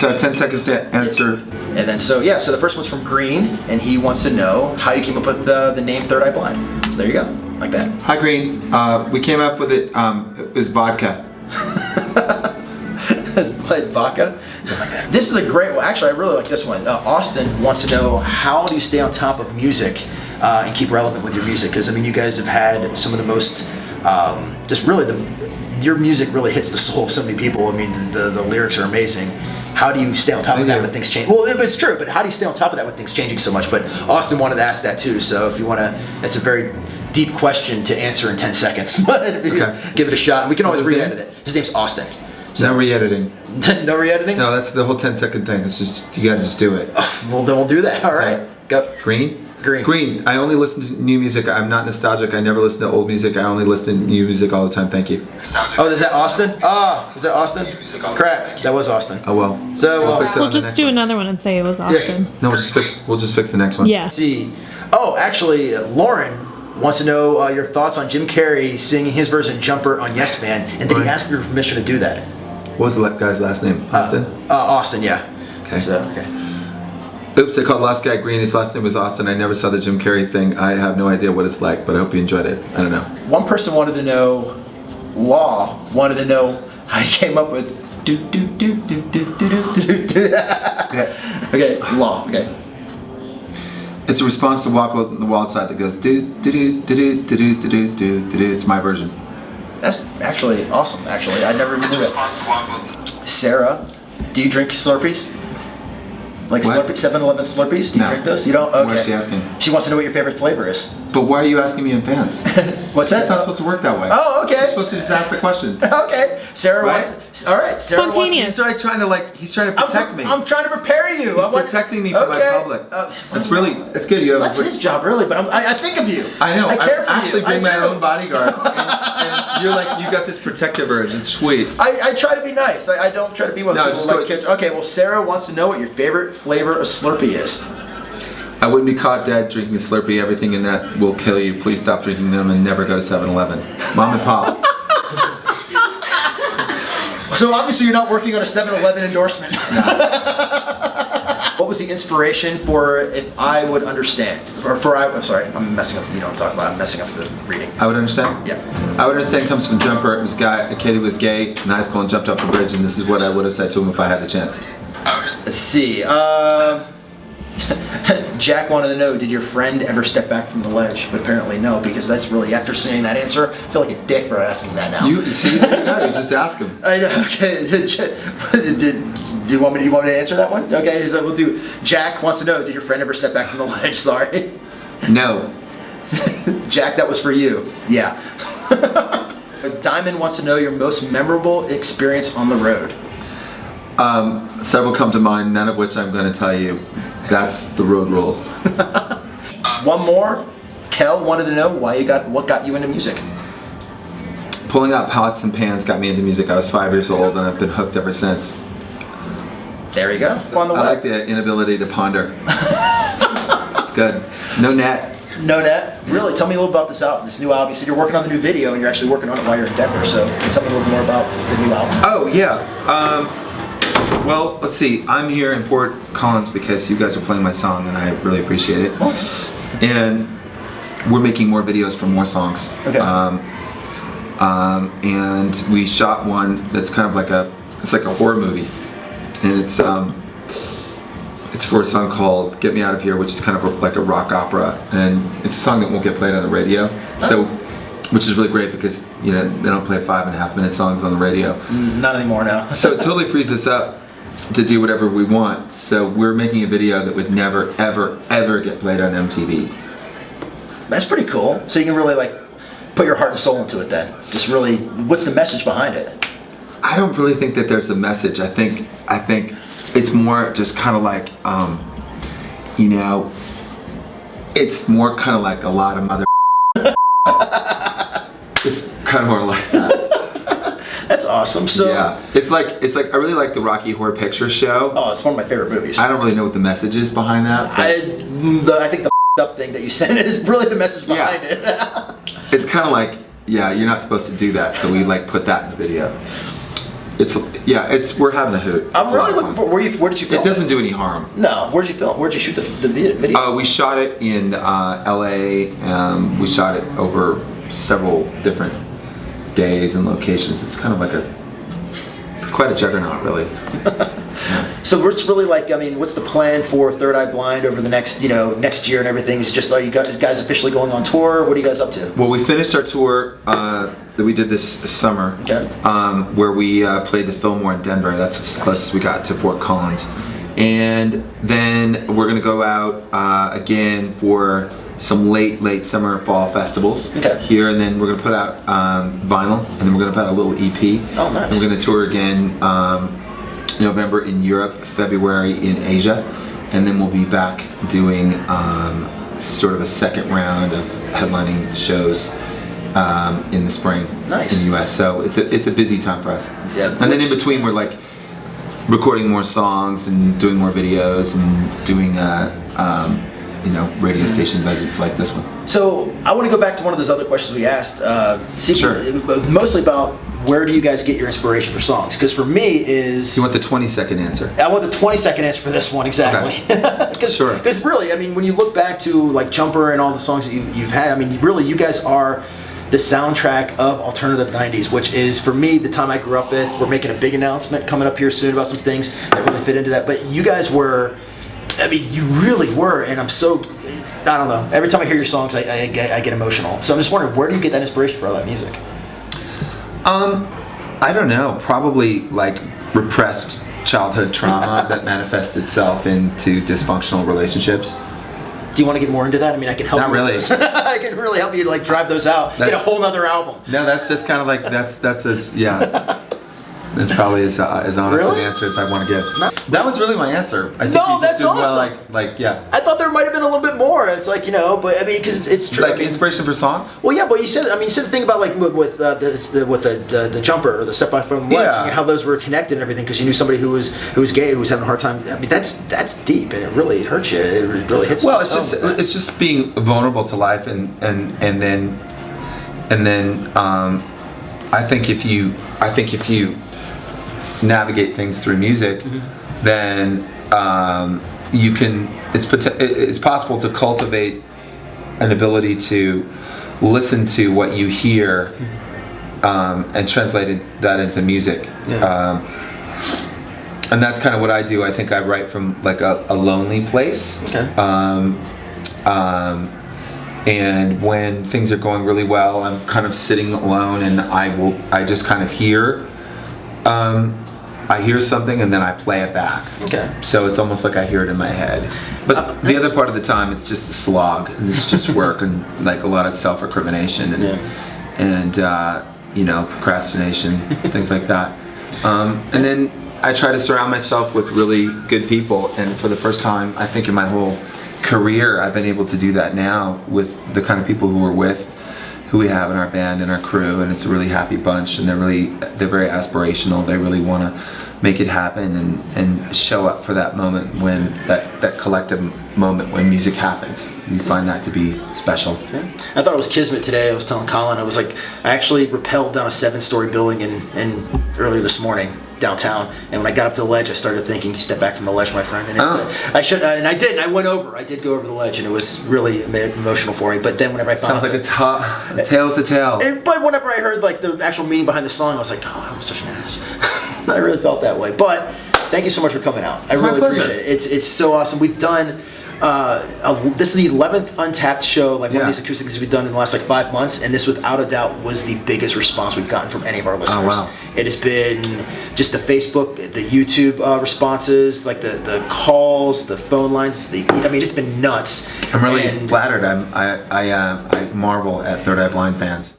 So 10 seconds to answer. And then so the first one's from Green, and he wants to know how you came up with the name Third Eye Blind. So there you go, like that. Hi Green. We came up with it. It was vodka. It's vodka. This is a great one. Actually, I really like this one. Austin wants to know, how do you stay on top of music and keep relevant with your music? Because I mean, you guys have had some of the most, your music really hits the soul of so many people. I mean, the lyrics are amazing. How do you stay on top of that when things change? Well, it's true, but how do you stay on top of that with things changing so much? But Austin wanted to ask that too, so if you want to, that's a very deep question to answer in 10 seconds. But if you give it a shot, we can always re-edit it. His name's Austin. So, no re-editing. No re-editing? No, that's the whole 10-second thing. It's just, you gotta just do it. Oh, well, then we'll do that. All right, go. Green? Green. Green. I only listen to new music. I'm not nostalgic. I never listen to old music. I only listen to new music all the time. Thank you. Oh, is that Austin? Oh, is that Austin? Crap, that was Austin. Oh well. So we'll just do another one and say it was Austin. Yeah. No, we'll just fix the next one. Yeah. Let's see. Oh, actually, Lauren wants to know your thoughts on Jim Carrey singing his version Jumper on Yes Man, and did he ask your permission to do that? What was the guy's last name? Austin? Austin, yeah. Okay. So, okay. Oops, I called Last Guy Green. His last name was Austin. I never saw the Jim Carrey thing. I have no idea what it's like, but I hope you enjoyed it. I don't know. One person wanted to know, Law wanted to know how you came up with do do do do do do do do. Okay, Law. Okay. It's a response to Walk on the Wild Side that goes do do do do do do do do do do. It's my version. That's actually awesome. Actually, I never knew that. Sarah, do you drink Slurpees? Like Slurpee, 7-Eleven Slurpees? Do you drink those? You don't? Okay. Why is she asking? She wants to know what your favorite flavor is. But why are you asking me in advance? What's that? It's not supposed to work that way. Oh, okay. You're supposed to just ask the question. Okay. Sarah wants. All right. Sarah Spontaneous. He's trying to protect me. I'm trying to prepare you. He's protecting me from my public. It's good. You have. That's his job, really. But I think of you. I know. I care for you. Actually being my own bodyguard, and you're like, you got this protective urge. It's sweet. I try to be nice. I don't try to be one of those people like kids. Okay. Well, Sarah wants to know what your favorite flavor of Slurpee is. I wouldn't be caught dead drinking a Slurpee. Everything in that will kill you. Please stop drinking them and never go to 7-Eleven. Mom and Pop. So obviously you're not working on a 7-Eleven endorsement. No. What was the inspiration for If I Would Understand? Sorry, I'm messing up. You know what I'm talking about. I'm messing up the reading. I Would Understand? Yeah. I Would Understand comes from Jumper. It was a kid who was gay in high school and jumped off the bridge, and this is what I would have said to him if I had the chance. Let's see. Jack wanted to know, did your friend ever step back from the ledge? But apparently no, because that's really, after seeing that answer, I feel like a dick for asking that now. You see, there you go. You just ask him. I know. Okay. Do you want me to answer that one? Okay, so we'll do. Jack wants to know, did your friend ever step back from the ledge? Sorry. No. Jack, that was for you. Yeah. Diamond wants to know your most memorable experience on the road. Several come to mind, none of which I'm going to tell you. That's the road rules. One more. Kel wanted to know what got you into music. Pulling out pots and pans got me into music. I was 5 years old, and I've been hooked ever since. There you go. On the I like the inability to ponder. It's good. No net. No net? Really? Tell me a little about this album, this new album. You said you're working on the new video, and you're actually working on it while you're in Denver. So can you tell me a little more about the new album? Oh yeah. Well, let's see. I'm here in Fort Collins because you guys are playing my song, and I really appreciate it. And we're making more videos for more songs. Okay. And we shot one that's kind of like a horror movie, and it's for a song called "Get Me Out of Here," which is kind of like a rock opera, and it's a song that won't get played on the radio. So, which is really great because they don't play 5.5-minute songs on the radio. Not anymore now. So it totally frees us up to do whatever we want. So we're making a video that would never, ever, ever get played on MTV. That's pretty cool. So you can really put your heart and soul into it then. Just really, what's the message behind it? I don't really think that there's a message. I think it's more just kind of like, it's more kind of like a lot of mother. It's kind of more like that. That's awesome. So yeah, it's like I really like the Rocky Horror Picture Show. Oh, it's one of my favorite movies. I don't really know what the message is behind that. I think the up thing that you sent is really the message behind it. It's kind of like, yeah, you're not supposed to do that, so we put that in the video. we're having a hoot. I'm It's a lot really of looking fun. for. Where did you film? It doesn't do any harm. No. Where'd you film? Where'd you shoot the video? We shot it in LA. We shot it over several different days and locations. It's kind of like it's quite a juggernaut, really. So it's really like, I mean, what's the plan for Third Eye Blind over the next year and everything? Is it just, are you guys officially going on tour? What are you guys up to? Well, we finished our tour that we did this summer, Okay. where we played the Fillmore in Denver. That's as close as we got to Fort Collins. And then we're going to go out again for some late summer fall festivals here, and then we're going to put out vinyl, and then we're going to put out a little EP. Oh, nice. And we're going to tour again November in Europe, February in Asia, and then we'll be back doing sort of a second round of headlining shows in the spring Nice. in the US. So it's a busy time for us. Yeah. And then in between we're like recording more songs and doing more videos and doing radio station visits like this one. So I want to go back to one of those other questions we asked. Sure. Mostly about where do you guys get your inspiration for songs? Because for me is... You want the 20-second answer? I want the 20-second answer for this one, exactly. Sure. Because really, I mean, when you look back to like Jumper and all the songs that you've had, I mean, really, you guys are the soundtrack of alternative 90s, which is, for me, the time I grew up with. We're making a big announcement coming up here soon about some things that really fit into that. But you guys were... I mean, you really were, and I'm so... I don't know. Every time I hear your songs, I get emotional. So I'm just wondering, where do you get that inspiration for all that music? I don't know. Probably like repressed childhood trauma that manifests itself into dysfunctional relationships. Do you want to get more into that? I mean, I can help Not you really. with those. I can really help you like drive those out. Get a whole nother album. No, that's just kind of like that's as That's probably as honest Really? an answer as I want to give. That was really my answer. I think No, you just that's did well, awesome. yeah. I thought there might have been a little bit more. It's like, but I mean, because it's true. Like I mean, inspiration for songs? well, yeah, but you said the thing about like with the Jumper or the Step by from Ledge, Yeah. how those were connected and everything, because you knew somebody who was gay, who was having a hard time. I mean, that's deep, and it really hurts you. It really hits. Well, the tone with that. it's just being vulnerable to life, and then I think if you navigate things through music, then you can. It's possible to cultivate an ability to listen to what you hear and translate that into music. Yeah. And that's kind of what I do. I think I write from like a lonely place. Okay. And when things are going really well, I'm kind of sitting alone, and I just kind of hear. I hear something and then I play it back. Okay. So it's almost like I hear it in my head. But the other part of the time, it's just a slog, and it's just work and like a lot of self-recrimination and procrastination, things like that. And then I try to surround myself with really good people, and for the first time, I think in my whole career, I've been able to do that now with the kind of people who we have in our band and our crew, and it's a really happy bunch, and they're very aspirational. They really want to make it happen and show up for that moment, when that collective moment when music happens. We find that to be special. I thought it was kismet today. I was telling Colin, I was like, I actually rappelled down a 7-story building in earlier this morning downtown, and when I got up to the ledge, I started thinking, step back from the ledge, my friend. And I should, and I did, and I went over. I did go over the ledge, and it was really emotional for me. But then whenever I found Sounds like out a tale to tell. but whenever I heard like the actual meaning behind the song, I was like, oh, I'm such an ass. I really felt that way. But thank you so much for coming out. I really appreciate it. It's so awesome. We've done. This is the 11th Untapped show, like one of these acoustic things we've done in the last like 5 months, and this without a doubt was the biggest response we've gotten from any of our listeners. Oh, wow. It has been just the Facebook, the YouTube responses, like the calls, the phone lines. It's been nuts. I'm really flattered. I marvel at Third Eye Blind fans.